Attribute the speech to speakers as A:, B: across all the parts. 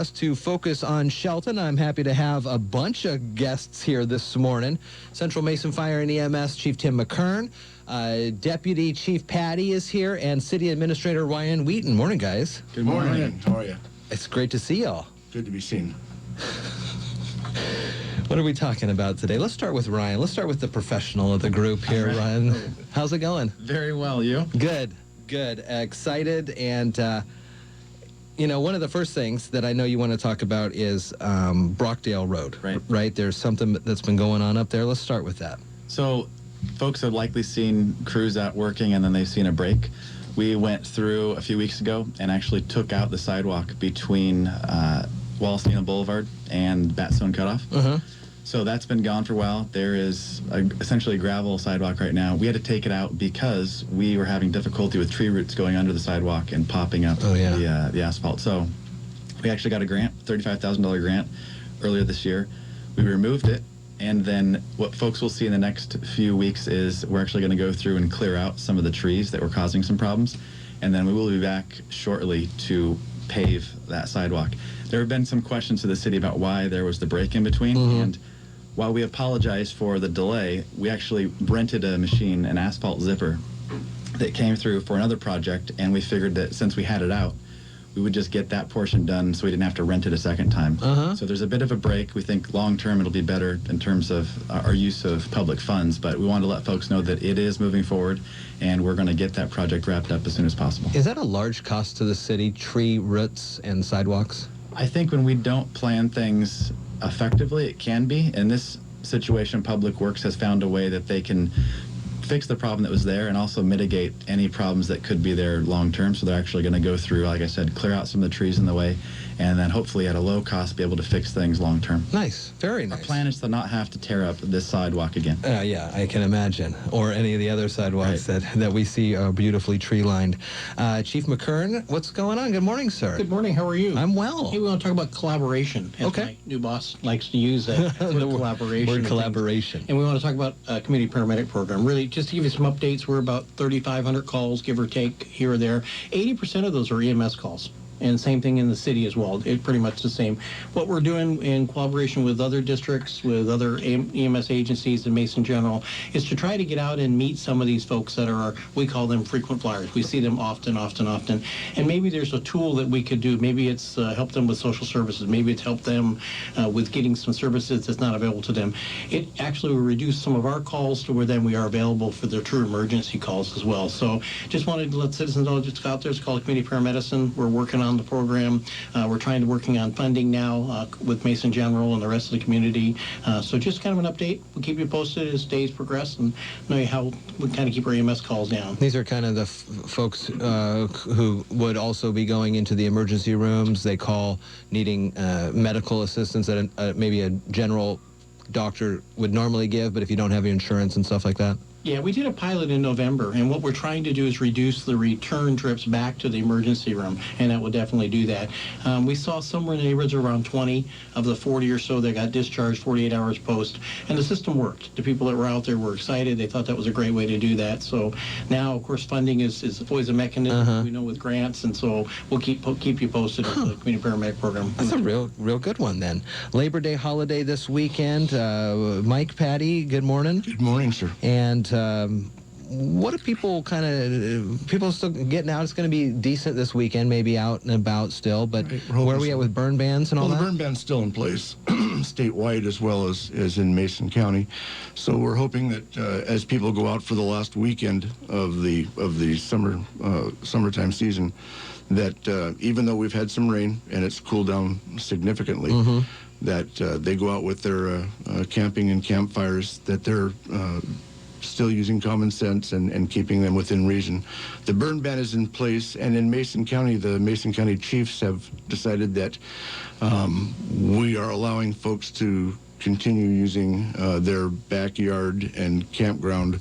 A: To Focus on Shelton. I'm happy to have a bunch of guests here this morning. Central Mason Fire and EMS Chief Tim McKern, Deputy Chief Patty is here, and City Administrator Ryan Wheaton. Morning, guys.
B: Good morning. How are you?
A: It's great to see y'all.
B: Good to be seen.
A: What are we talking about today? Let's start with Ryan. Let's start with the professional of the group here, Ryan. How's it going?
C: Very well. You?
A: Good. Excited and... one of the first things that I know you want to talk about is Brockdale Road. Right? There's something that's been going on up there. Let's start with that.
C: So, folks have likely seen crews out working and then they've seen a break. We went through a few weeks ago and actually took out the sidewalk between Wallstein Boulevard and Batstone Cutoff. So that's been gone for a while. There is essentially a gravel sidewalk right now. We had to take it out because we were having difficulty with tree roots going under the sidewalk and popping up the asphalt. So we actually got a grant, $35,000 grant, earlier this year. We removed it, and then what folks will see in the next few weeks is we're actually going to go through and clear out some of the trees that were causing some problems, and then we will be back shortly to pave that sidewalk. There have been some questions to the city about why there was the break in between, and while we apologize for the delay, we actually rented a machine, an asphalt zipper, that came through for another project, and we figured that since we had it out, we would just get that portion done so we didn't have to rent it a second time. So there's a bit of a break. We think long-term it'll be better in terms of our use of public funds, but we wanted to let folks know that it is moving forward, and we're going to get that project wrapped up as soon as possible.
A: Is that a large cost to the city, tree roots and sidewalks?
C: I think when we don't plan things effectively, it can be. In this situation, Public Works has found a way that they can fix the problem that was there and also mitigate any problems that could be there long term. So they're actually going to go through, like I said, clear out some of the trees in the way, and then hopefully at a low cost be able to fix things long term.
A: Nice, very nice.
C: Our plan is to not have to tear up this sidewalk again.
A: Yeah, I can imagine. Or any of the other sidewalks that we see are beautifully tree lined. Chief McKern, what's going on? Good morning, sir.
D: Good morning. How are you?
A: I'm well.
D: Hey, we want to talk about collaboration. As my new boss likes to use that collaboration.
A: Word collaboration.
D: And we want to talk about a community paramedic program. Really, just to give you some updates, we're about 3,500 calls, give or take, here or there. 80% of those are EMS calls. And same thing in the city as well. It's pretty much the same. What we're doing in collaboration with other districts, with other EMS agencies and Mason General, is to try to get out and meet some of these folks that are, we call them frequent flyers. We see them often. And maybe there's a tool that we could do. Maybe it's help them with social services. Maybe it's help them with getting some services that's not available to them. It actually will reduce some of our calls to where then we are available for their true emergency calls as well. So just wanted to let citizens know, just go out there. It's called community paramedicine. We're working on the program. We're working on funding now with Mason General and the rest of the community. So just kind of an update. We'll keep you posted as days progress and know how we kind of keep our EMS calls down.
A: These are kind of the folks who would also be going into the emergency rooms. They call needing medical assistance that maybe a general doctor would normally give, but if you don't have insurance and stuff like that.
D: Yeah, we did a pilot in November, and what we're trying to do is reduce the return trips back to the emergency room, and that will definitely do that. We saw somewhere in the neighborhoods around 20 of the 40 or so that got discharged 48 hours post, and the system worked. The people that were out there were excited. They thought that was a great way to do that. So now, of course, funding is always a mechanism, we know, with grants, and so we'll keep you posted on the community paramedic program.
A: That's a real good one then. Labor Day holiday this weekend. Mike, Patty, good morning.
B: Good morning, sir.
A: And what are people people still getting out? It's going to be decent this weekend, maybe out and about still, but where are we at with burn bans and all that?
B: Well, the burn ban's still in place statewide as well as in Mason County. So we're hoping that as people go out for the last weekend of the summertime season, that even though we've had some rain and it's cooled down significantly, that they go out with their camping and campfires, that they're still using common sense and keeping them within reason. The burn ban is in place, and in Mason County, the Mason County chiefs have decided that we are allowing folks to continue using their backyard and campground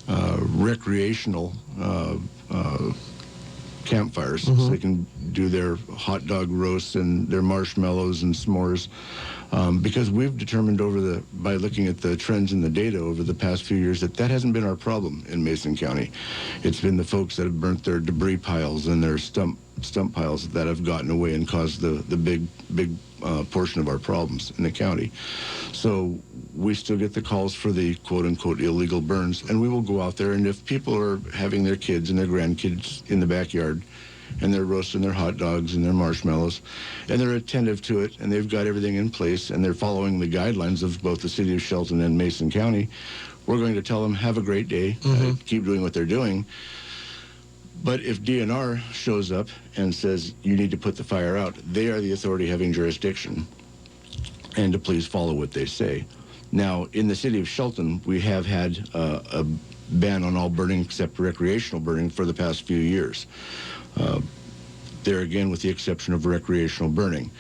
B: recreational campfires, so they can do their hot dog roasts and their marshmallows and s'mores. Because we've determined by looking at the trends in the data over the past few years that hasn't been our problem in Mason County. It's been the folks that have burnt their debris piles and their stump piles that have gotten away and caused the big portion of our problems in the county. So we still get the calls for the quote-unquote illegal burns, and we will go out there, and if people are having their kids and their grandkids in the backyard and they're roasting their hot dogs and their marshmallows, and they're attentive to it, and they've got everything in place, and they're following the guidelines of both the city of Shelton and Mason County, we're going to tell them, have a great day, keep doing what they're doing. But if DNR shows up and says, you need to put the fire out, they are the authority having jurisdiction, and to please follow what they say. Now, in the city of Shelton, we have had a ban on all burning except recreational burning for the past few years. There again, with the exception of recreational burning.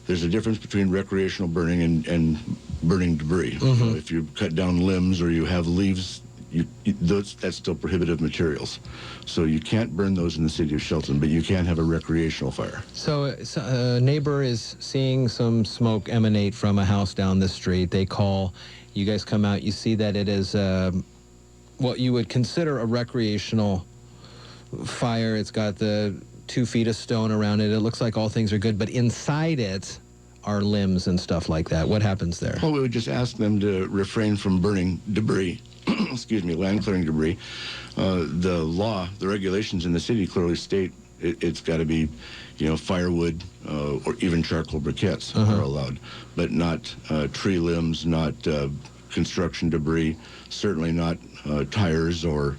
B: There's a difference between recreational burning and burning debris. If you cut down limbs or you have leaves, that's still prohibitive materials. So you can't burn those in the city of Shelton, but you can have a recreational fire.
A: So a neighbor is seeing some smoke emanate from a house down the street. They call, you guys come out, you see that it is what you would consider a recreational fire. It's got the 2 feet of stone around it. It looks like all things are good, but inside it are limbs and stuff like that. What happens there?
B: Well, we would just ask them to refrain from burning debris. Excuse me, land clearing debris. The regulations in the city clearly state it's got to be, firewood or even charcoal briquettes are allowed, but not tree limbs, not construction debris, certainly not tires or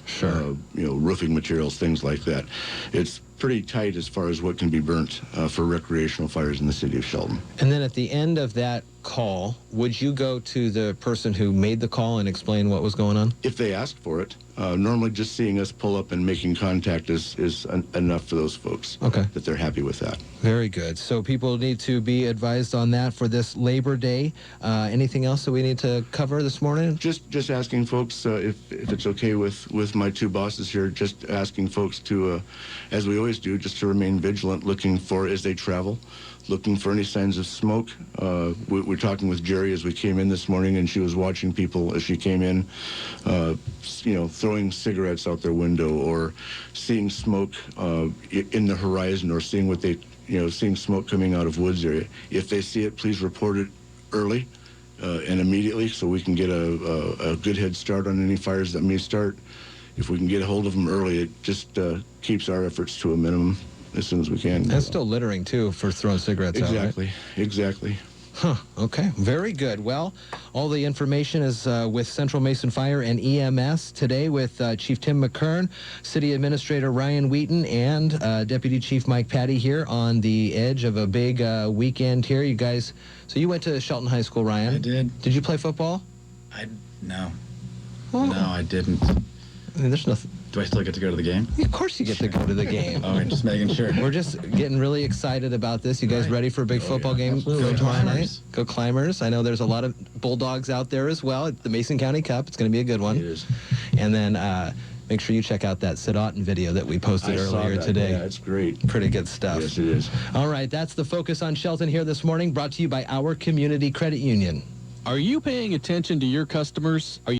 B: roofing materials, things like that. It's pretty tight as far as what can be burnt for recreational fires in the city of Shelton.
A: And then at the end of that call, would you go to the person who made the call and explain what was going on?
B: If they ask for it. Normally just seeing us pull up and making contact is enough for those folks.
A: Okay.
B: That they're happy with that.
A: Very good. So people need to be advised on that for this Labor Day. Anything else that we need to cover this morning?
B: Just asking folks, if it's okay with my two bosses here, just asking folks to, as we always do, just to remain vigilant, looking for, as they travel, looking for any signs of smoke. We're talking with Jerry as we came in this morning, and she was watching people as she came in, throwing cigarettes out their window or seeing smoke in the horizon, or seeing what they, seeing smoke coming out of woods area. If they see it, please report it early and immediately, so we can get a good head start on any fires that may start. If we can get a hold of them early, it just keeps our efforts to a minimum as soon as we can.
A: That's still littering, too, for throwing cigarettes out, right?
B: Exactly.
A: Huh, okay. Very good. Well, all the information is with Central Mason Fire and EMS today with Chief Tim McKern, City Administrator Ryan Wheaton, and Deputy Chief Mike Patty here on the edge of a big weekend here. You guys, so you went to Shelton High School, Ryan?
C: I did.
A: Did you play football?
C: No.
A: Oh.
C: No, I didn't.
A: I mean, there's nothing.
C: Do I still get to go to the game?
A: Of course you get to go to the game.
C: Oh, I'm just making sure.
A: We're just getting really excited about this. You guys ready for a big football game
D: Absolutely.
A: tomorrow night?
C: Climbers.
A: Go Climbers. I know there's a lot of Bulldogs out there as well at the Mason County Cup. It's going to be a good one.
B: It is.
A: And then make sure you check out that Sid Otten video that we posted earlier today.
B: Yeah, it's great.
A: Pretty good stuff.
B: Yes, it is.
A: All right, that's the Focus on Shelton here this morning, brought to you by our Community Credit Union.
E: Are you paying attention to your customers? Are you